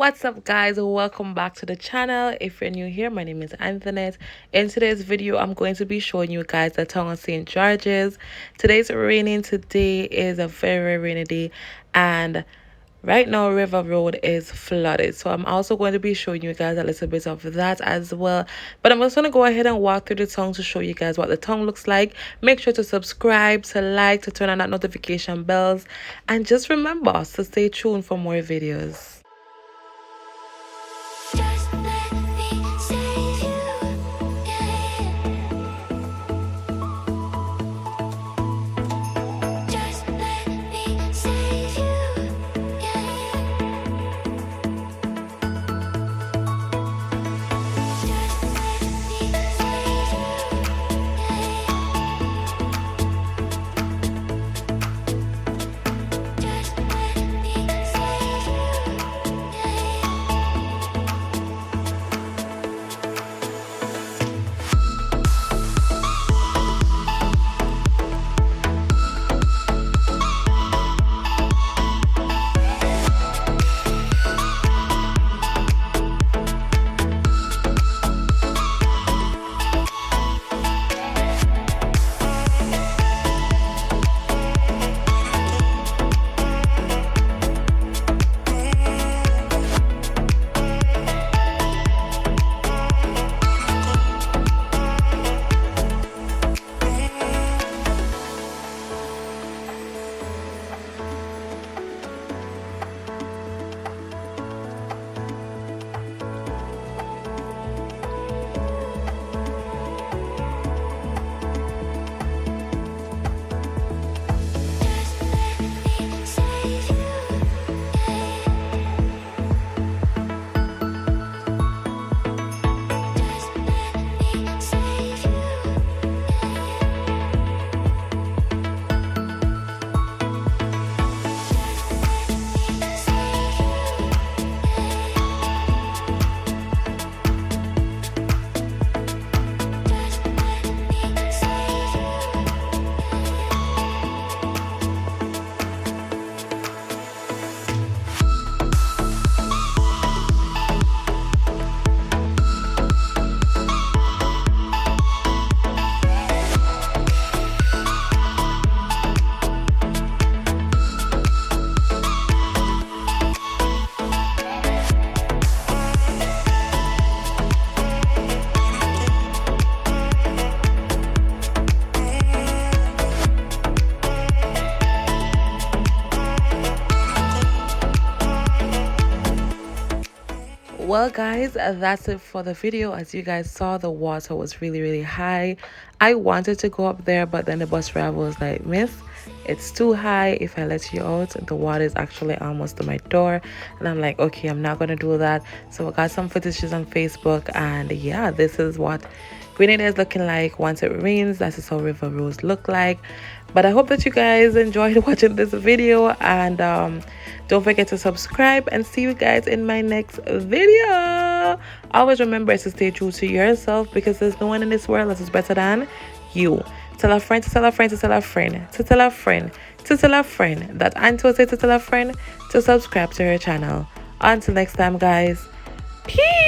What's up, guys? Welcome back to the channel. If you're new here, my name is Anthonette. In today's video, I'm going to be showing you guys the town of St. George's. Today's raining. Today is a very rainy day, and right now River Road is flooded. So I'm also going to be showing you guys a little bit of that as well. But I'm just going to go ahead and walk through the town to show you guys what the town looks like. Make sure to subscribe, to like, to turn on that notification bells, and just remember to stay tuned for more videos. Well, guys, that's it for the video. As you guys saw, the water was really high. I wanted to go up there, but then the bus driver was like, "Miss, it's too high. If I let you out, the water is actually almost to my door." And I'm like, okay, I'm not gonna do that. So I got some footages on Facebook, and yeah, this is what Grenada is looking like once it rains. That is how river roads look like. But I hope that you guys enjoyed watching this video, and don't forget to subscribe, and see you guys in my next video. Always remember to stay true to yourself, because there's no one in this world that is better than you. Tell a friend to tell a friend to tell a friend to tell a friend to tell a friend that Auntie will say to tell a friend to subscribe to her channel. Until next time, guys, peace.